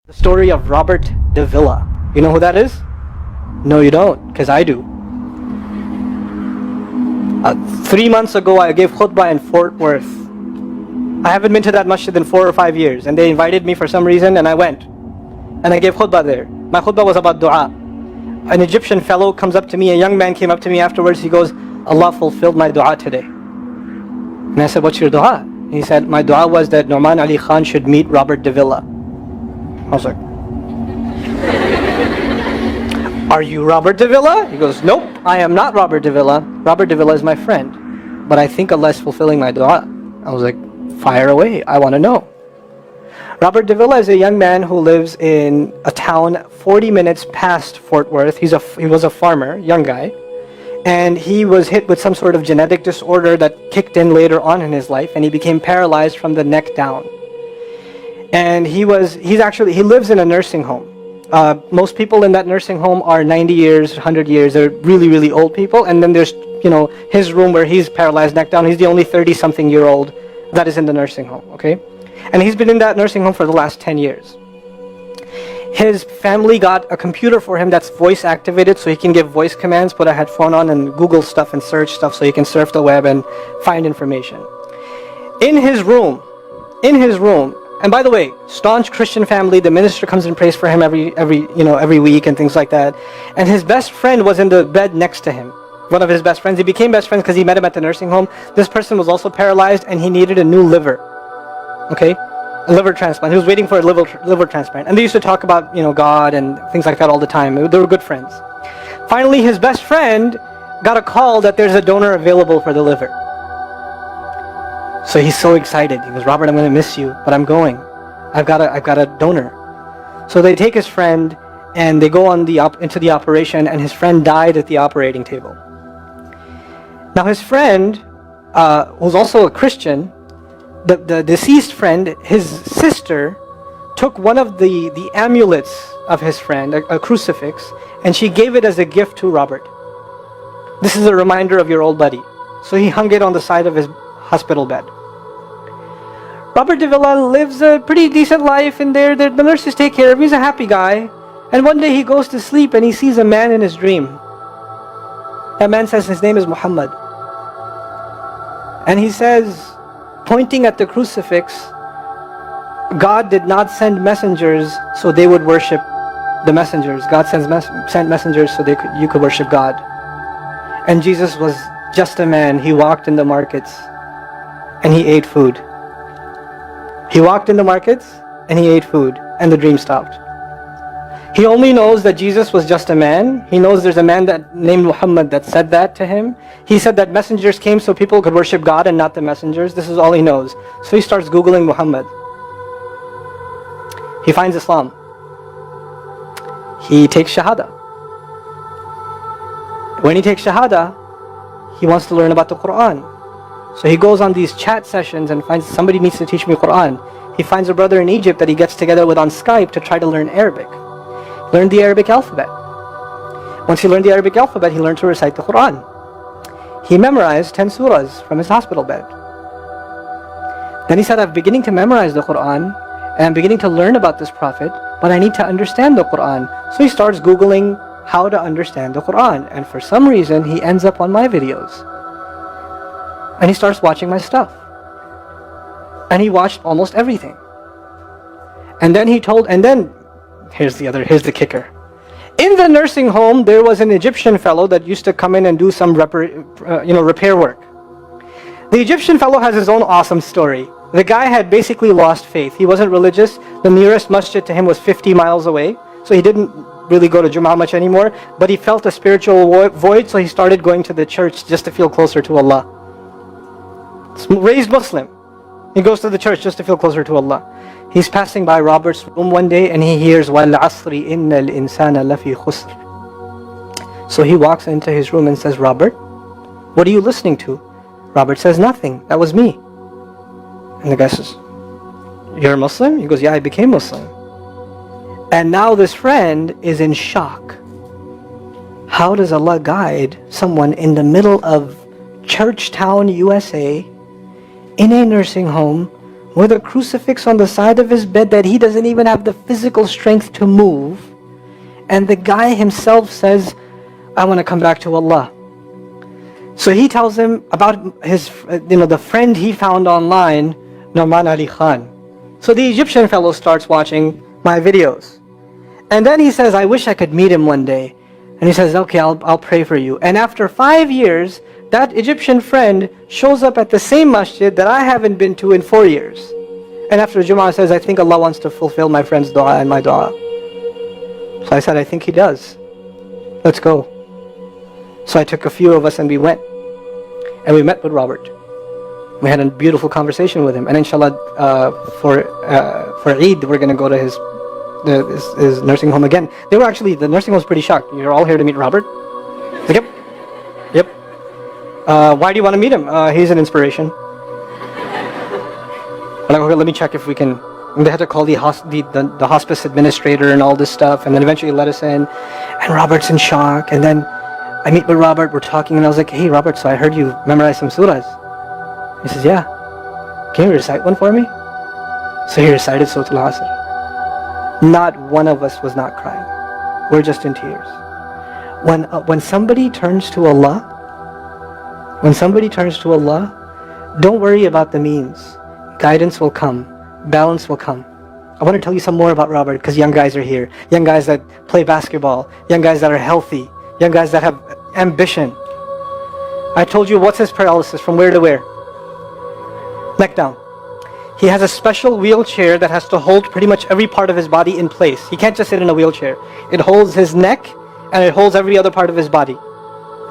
The story of Robert de Villa. You know who that is? No, you don't, because I do. 3 months ago, I gave khutbah in Fort Worth. I haven't been to that masjid in 4 or 5 years, and they invited me for some reason, and I went. And I gave khutbah there. My khutbah was about dua. An Egyptian fellow comes up to me, a young man came up to me afterwards, he goes, Allah fulfilled my dua today. And I said, what's your dua? He said, my dua was that Nouman Ali Khan should meet Robert de Villa. I was like, are you Robert de Villa? He goes, nope, I am not Robert de Villa. Robert de Villa is my friend. But I think Allah is fulfilling my dua. I was like, fire away, I want to know. Robert de Villa is a young man who lives in a town 40 minutes past Fort Worth. He was a farmer, young guy. And he was hit with some sort of genetic disorder that kicked in later on in his life, and he became paralyzed from the neck down. And he lives in a nursing home. Most people in that nursing home are 90 years, 100 years. They're really, really old people. And then there's, his room where he's paralyzed neck down. He's the only 30-something-year-old that is in the nursing home, okay? And he's been in that nursing home for the last 10 years. His family got a computer for him that's voice activated, so he can give voice commands, put a headphone on and Google stuff and search stuff so he can surf the web and find information. In his room, and by the way, staunch Christian family, the minister comes and prays for him every week and things like that. And his best friend was in the bed next to him. One of his best friends. He became best friends because he met him at the nursing home. This person was also paralyzed and he needed a new liver. Okay? A liver transplant. He was waiting for a liver transplant. And they used to talk about, God and things like that all the time. They were good friends. Finally, his best friend got a call that there's a donor available for the liver. So he's so excited. He goes, Robert, I'm going to miss you, but I'm going. I've got a donor. So they take his friend and they go into the operation, and his friend died at the operating table. Now his friend, who's also a Christian, the deceased friend, his sister, took one of the amulets of his friend, a crucifix, and she gave it as a gift to Robert. This is a reminder of your old buddy. So he hung it on the side of his hospital bed. Robert de Villa lives a pretty decent life in there. The nurses take care of him. He's a happy guy. And one day he goes to sleep and he sees a man in his dream. That man says his name is Muhammad. And he says, pointing at the crucifix, God did not send messengers so they would worship the messengers. God sent messengers so you could worship God. And Jesus was just a man. He walked in the markets and he ate food. He walked in the markets and he ate food, and the dream stopped. He only knows that Jesus was just a man. He knows there's a man named Muhammad that said that to him. He said that messengers came so people could worship God and not the messengers. This is all he knows. So he starts Googling Muhammad. He finds Islam. He takes Shahada. When he takes Shahada, he wants to learn about the Quran. So he goes on these chat sessions and finds somebody needs to teach me Quran. He finds a brother in Egypt that he gets together with on Skype to try to learn Arabic. Learn the Arabic alphabet. Once he learned the Arabic alphabet, he learned to recite the Quran. He memorized 10 surahs from his hospital bed. Then he said, I'm beginning to memorize the Quran and I'm beginning to learn about this prophet, but I need to understand the Quran. So he starts Googling how to understand the Quran. And for some reason, he ends up on my videos. And he starts watching my stuff. And he watched almost everything. And then here's the kicker. In the nursing home, there was an Egyptian fellow that used to come in and do some repair work. The Egyptian fellow has his own awesome story. The guy had basically lost faith. He wasn't religious. The nearest masjid to him was 50 miles away. So he didn't really go to Jummah much anymore. But he felt a spiritual void, so he started going to the church just to feel closer to Allah. Raised Muslim. He goes to the church just to feel closer to Allah. He's passing by Robert's room one day and he hears وَالْعَصْرِ إِنَّ الْإِنسَانَ لَفِي خُسْرٍ. So he walks into his room and says, Robert, what are you listening to? Robert says, nothing. That was me. And the guy says, you're a Muslim? He goes, yeah, I became Muslim. And now this friend is in shock. How does Allah guide someone in the middle of Churchtown, USA, in a nursing home with a crucifix on the side of his bed that he doesn't even have the physical strength to move. And the guy himself says, I want to come back to Allah. So he tells him about his, the friend he found online, Nouman Ali Khan. So the Egyptian fellow starts watching my videos. And then he says, I wish I could meet him one day. And he says, okay, I'll pray for you. And after 5 years, that Egyptian friend shows up at the same masjid that I haven't been to in 4 years. And after Jumu'ah says, I think Allah wants to fulfill my friend's dua and my dua. So I said, I think He does. Let's go. So I took a few of us and we went. And we met with Robert. We had a beautiful conversation with him. And inshallah, for Eid, we're going to go to his nursing home again. They were actually, the nursing home was pretty shocked. You're all here to meet Robert? Like, yep. Why do you want to meet him? He's an inspiration. I'm like, okay, let me check if we can. And they had to call the hospice administrator and all this stuff, and then eventually let us in. And Robert's in shock. And then I meet with Robert, we're talking, and I was like, hey Robert, so I heard you memorize some surahs. He says, yeah. Can you recite one for me? So he recited Surah Al-Asr. Not one of us was not crying. We're just in tears. When somebody turns to Allah, don't worry about the means. Guidance will come. Balance will come. I want to tell you some more about Robert because young guys are here. Young guys that play basketball. Young guys that are healthy. Young guys that have ambition. I told you what's his paralysis, from where to where? Neck down. He has a special wheelchair that has to hold pretty much every part of his body in place. He can't just sit in a wheelchair. It holds his neck and it holds every other part of his body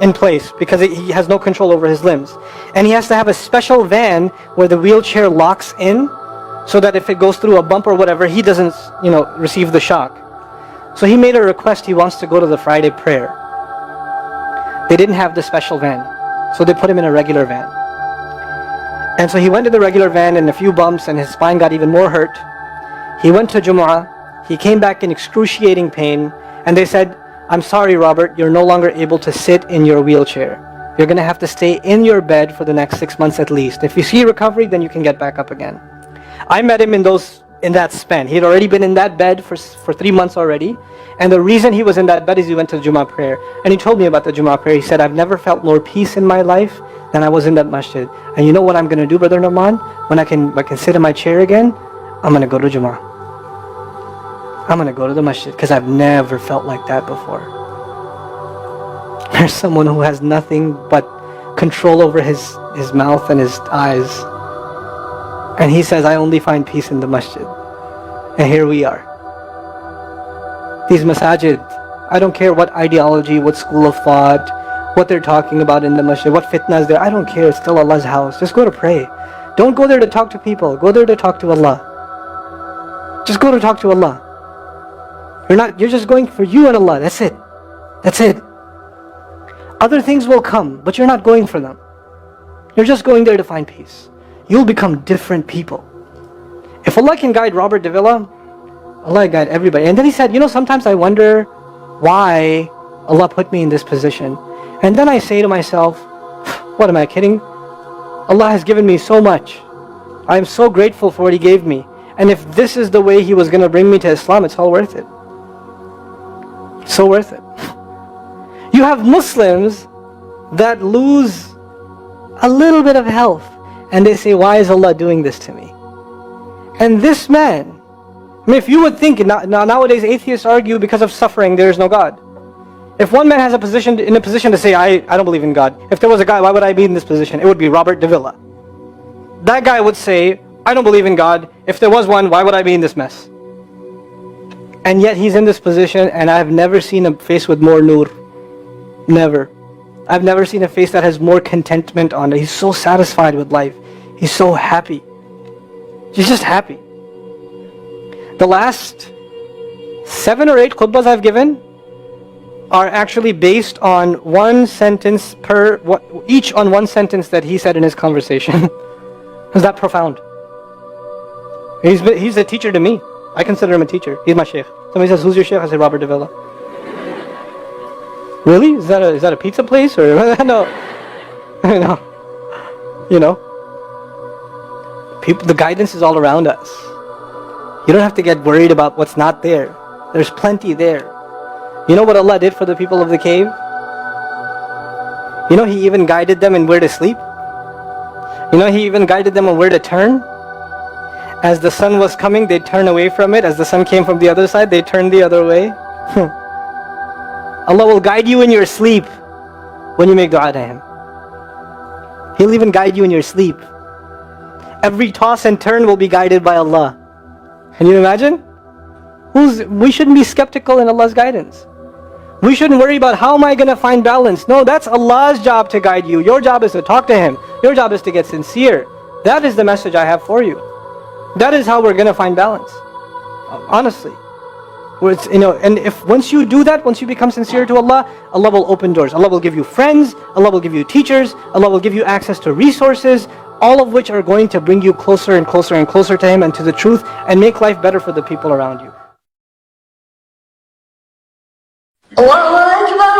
in place because he has no control over his limbs. And he has to have a special van where the wheelchair locks in so that if it goes through a bump or whatever, he doesn't, receive the shock. So he made a request. He wants to go to the Friday prayer. They didn't have the special van, so they put him in a regular van. And so he went to the regular van and a few bumps and his spine got even more hurt. He went to Jumu'ah. He came back in excruciating pain and they said, I'm sorry Robert, you're no longer able to sit in your wheelchair. You're going to have to stay in your bed for the next 6 months at least. If you see recovery, then you can get back up again. I met him in that span. He had already been in that bed for 3 months already. And the reason he was in that bed is he went to the Jumu'ah prayer. And he told me about the Jumu'ah prayer. He said, I've never felt more peace in my life than I was in that masjid. And you know what I'm going to do, Brother Nouman? When I can sit in my chair again, I'm going to go to Jumu'ah. I'm going to go to the masjid because I've never felt like that before. There's someone who has nothing but control over his mouth and his eyes. And he says, I only find peace in the masjid. And here we are. These masajid, I don't care what ideology, what school of thought, what they're talking about in the masjid, what fitna is there. I don't care. It's still Allah's house. Just go to pray. Don't go there to talk to people. Go there to talk to Allah. Just go to talk to Allah. You're just going for you and Allah. That's it. That's it. Other things will come, but you're not going for them. You're just going there to find peace. You'll become different people. If Allah can guide Robert Davila, Allah guide everybody. And then he said, sometimes I wonder why Allah put me in this position. And then I say to myself, what am I kidding? Allah has given me so much. I am so grateful for what He gave me. And if this is the way He was going to bring me to Islam, it's all worth it. So worth it. You have Muslims that lose a little bit of health and they say, why is Allah doing this to me? And this man, if you would think, nowadays atheists argue because of suffering there is no God. If one man has in a position to say, I don't believe in God. If there was a guy, why would I be in this position? It would be Robert Davila. That guy would say, I don't believe in God. If there was one, why would I be in this mess? And yet he's in this position, and I've never seen a face with more nur. Never. I've never seen a face that has more contentment on it. He's so satisfied with life. He's so happy. He's just happy. The last 7 or 8 khutbahs I've given are actually based on one sentence each on one sentence that he said in his conversation. Is that profound? He's a teacher to me. I consider him a teacher. He's my sheikh. Somebody says, who's your sheikh? I say, Robert Davila. Really? Is that a pizza place? Or no. No. The guidance is all around us. You don't have to get worried about what's not there. There's plenty there. You know what Allah did for the people of the cave? You know He even guided them in where to sleep. You know He even guided them on where to turn. As the sun was coming, they'd turn away from it. As the sun came from the other side, they'd turn the other way. Allah will guide you in your sleep when you make dua to Him. He'll even guide you in your sleep. Every toss and turn will be guided by Allah. Can you imagine? We shouldn't be skeptical in Allah's guidance. We shouldn't worry about how am I going to find balance. No, that's Allah's job to guide you. Your job is to talk to Him. Your job is to get sincere. That is the message I have for you. That is how we're going to find balance. Honestly. And if once you do that, once you become sincere to Allah, Allah will open doors. Allah will give you friends. Allah will give you teachers. Allah will give you access to resources, all of which are going to bring you closer and closer and closer to Him and to the truth and make life better for the people around you. Allahu Akbar.